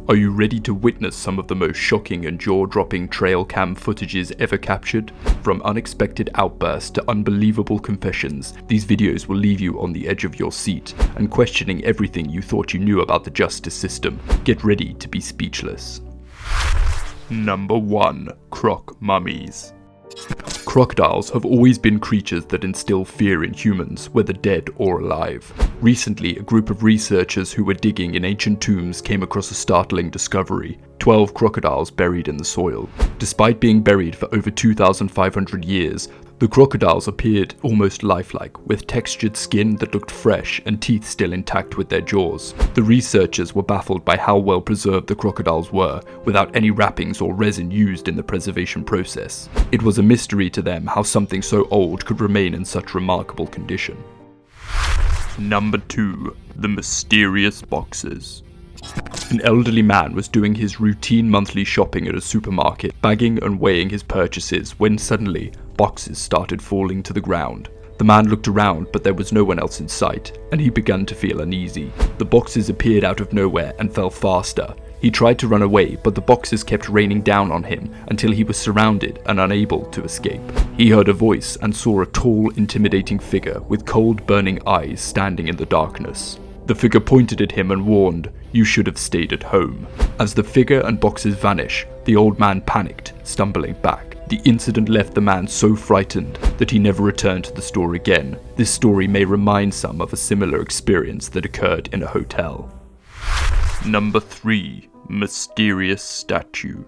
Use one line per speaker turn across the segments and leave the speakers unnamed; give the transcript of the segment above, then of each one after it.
Are you ready to witness some of the most shocking and jaw-dropping trail cam footages ever captured? From unexpected outbursts to unbelievable confessions, these videos will leave you on the edge of your seat and questioning everything you thought you knew about the justice system. Get ready to be speechless. Number 1. CROC mummies. Crocodiles have always been creatures that instill fear in humans, whether dead or alive. Recently, a group of researchers who were digging in ancient tombs came across a startling discovery: 12 crocodiles buried in the soil. Despite being buried for over 2,500 years, the crocodiles appeared almost lifelike, with textured skin that looked fresh and teeth still intact with their jaws. The researchers were baffled by how well preserved the crocodiles were, without any wrappings or resin used in the preservation process. It was a mystery to them how something so old could remain in such remarkable condition. Number 2. The mysterious boxes. An elderly man was doing his routine monthly shopping at a supermarket, bagging and weighing his purchases, when suddenly, boxes started falling to the ground. The man looked around, but there was no one else in sight, and he began to feel uneasy. The boxes appeared out of nowhere and fell faster. He tried to run away, but the boxes kept raining down on him until he was surrounded and unable to escape. He heard a voice and saw a tall, intimidating figure with cold, burning eyes standing in the darkness. The figure pointed at him and warned, "You should have stayed at home." As the figure and boxes vanish, the old man panicked, stumbling back. The incident left the man so frightened that he never returned to the store again. This story may remind some of a similar experience that occurred in a hotel. Number 3. Mysterious statue.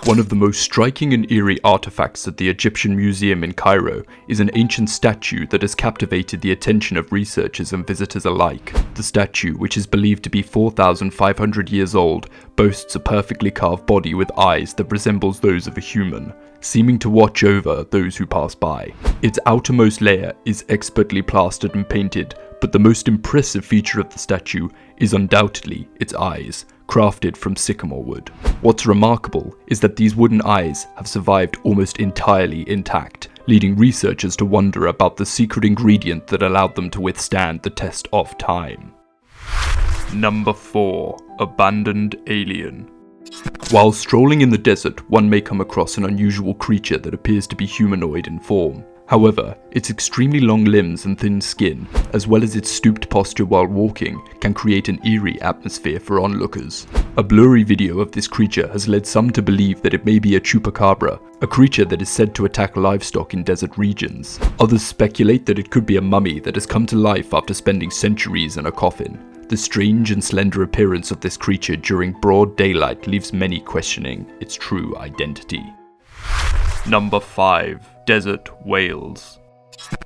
One of the most striking and eerie artifacts at the Egyptian Museum in Cairo is an ancient statue that has captivated the attention of researchers and visitors alike. The statue, which is believed to be 4,500 years old, boasts a perfectly carved body with eyes that resembles those of a human, seeming to watch over those who pass by. Its outermost layer is expertly plastered and painted, but the most impressive feature of the statue is undoubtedly its eyes, crafted from sycamore wood. What's remarkable is that these wooden eyes have survived almost entirely intact, leading researchers to wonder about the secret ingredient that allowed them to withstand the test of time. Number 4. Abandoned alien. While strolling in the desert, one may come across an unusual creature that appears to be humanoid in form. However, its extremely long limbs and thin skin, as well as its stooped posture while walking, can create an eerie atmosphere for onlookers. A blurry video of this creature has led some to believe that it may be a chupacabra, a creature that is said to attack livestock in desert regions. Others speculate that it could be a mummy that has come to life after spending centuries in a coffin. The strange and slender appearance of this creature during broad daylight leaves many questioning its true identity. Number 5. Desert whales.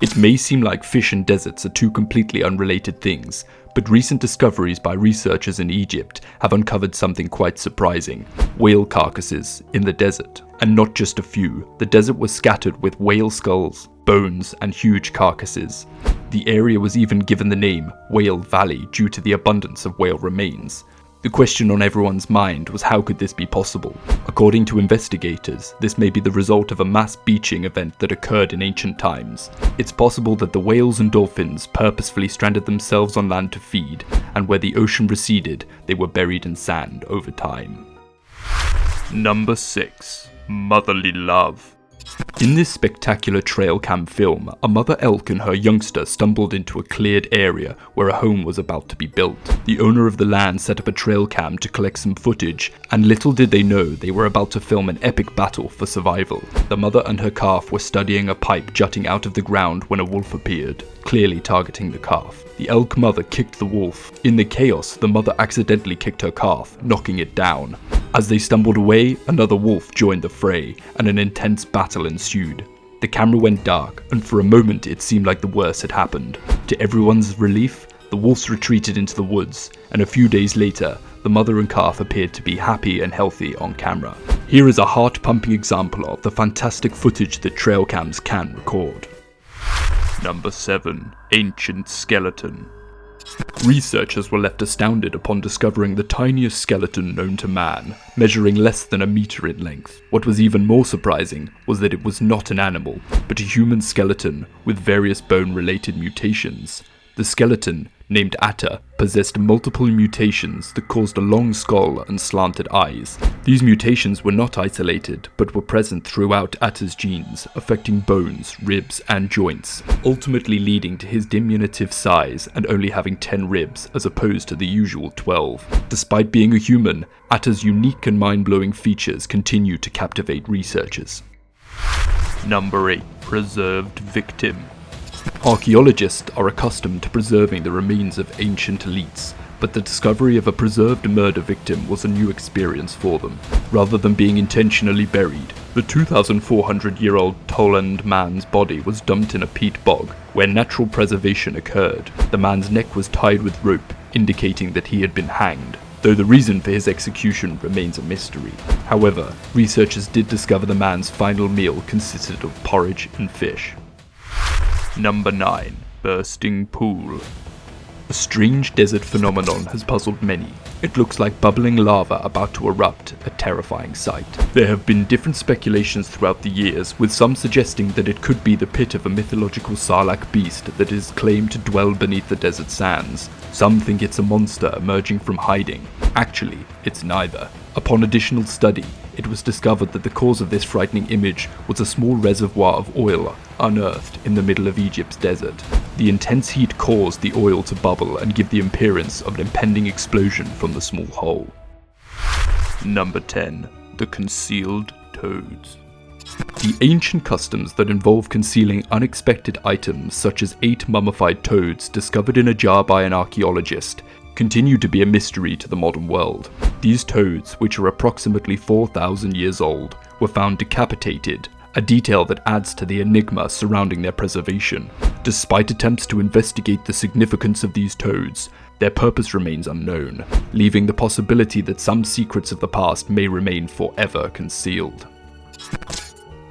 It may seem like fish and deserts are two completely unrelated things, but recent discoveries by researchers in Egypt have uncovered something quite surprising: whale carcasses in the desert. And not just a few, the desert was scattered with whale skulls, bones, and huge carcasses. The area was even given the name Whale Valley due to the abundance of whale remains. The question on everyone's mind was, how could this be possible? According to investigators, this may be the result of a mass beaching event that occurred in ancient times. It's possible that the whales and dolphins purposefully stranded themselves on land to feed, and where the ocean receded, they were buried in sand over time. Number 6. Motherly love. In this spectacular trail cam film, a mother elk and her youngster stumbled into a cleared area where a home was about to be built. The owner of the land set up a trail cam to collect some footage, and little did they know they were about to film an epic battle for survival. The mother and her calf were studying a pipe jutting out of the ground when a wolf appeared, clearly targeting the calf. The elk mother kicked the wolf. In the chaos, the mother accidentally kicked her calf, knocking it down. As they stumbled away, another wolf joined the fray, and an intense battle ensued. The camera went dark, and for a moment it seemed like the worst had happened. To everyone's relief, the wolves retreated into the woods, and a few days later, the mother and calf appeared to be happy and healthy on camera. Here is a heart-pumping example of the fantastic footage that trail cams can record. Number 7. Ancient skeleton. Researchers were left astounded upon discovering the tiniest skeleton known to man, measuring less than a meter in length. What was even more surprising was that it was not an animal, but a human skeleton with various bone-related mutations. The skeleton, named Atta, possessed multiple mutations that caused a long skull and slanted eyes. These mutations were not isolated, but were present throughout Atta's genes, affecting bones, ribs, and joints, ultimately leading to his diminutive size and only having 10 ribs as opposed to the usual 12. Despite being a human, Atta's unique and mind-blowing features continue to captivate researchers. Number 8. Preserved Victim. Archaeologists are accustomed to preserving the remains of ancient elites, but the discovery of a preserved murder victim was a new experience for them. Rather than being intentionally buried, the 2,400-year-old Toland man's body was dumped in a peat bog, where natural preservation occurred. The man's neck was tied with rope, indicating that he had been hanged, though the reason for his execution remains a mystery. However, researchers did discover the man's final meal consisted of porridge and fish. Number 9. Bursting Pool. A strange desert phenomenon has puzzled many. It looks like bubbling lava about to erupt, a terrifying sight. There have been different speculations throughout the years, with some suggesting that it could be the pit of a mythological Sarlacc beast that is claimed to dwell beneath the desert sands. Some think it's a monster emerging from hiding. Actually, it's neither. Upon additional study, it was discovered that the cause of this frightening image was a small reservoir of oil unearthed in the middle of Egypt's desert. The intense heat caused the oil to bubble and give the appearance of an impending explosion from the small hole. Number 10. The Concealed Toads. The ancient customs that involve concealing unexpected items such as 8 mummified toads discovered in a jar by an archaeologist continue to be a mystery to the modern world. These toads, which are approximately 4,000 years old, were found decapitated, a detail that adds to the enigma surrounding their preservation. Despite attempts to investigate the significance of these toads, their purpose remains unknown, leaving the possibility that some secrets of the past may remain forever concealed.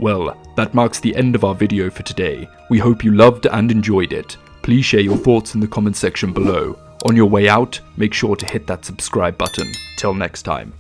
Well, that marks the end of our video for today. We hope you loved and enjoyed it. Please share your thoughts in the comment section below. On your way out, make sure to hit that subscribe button. Till next time.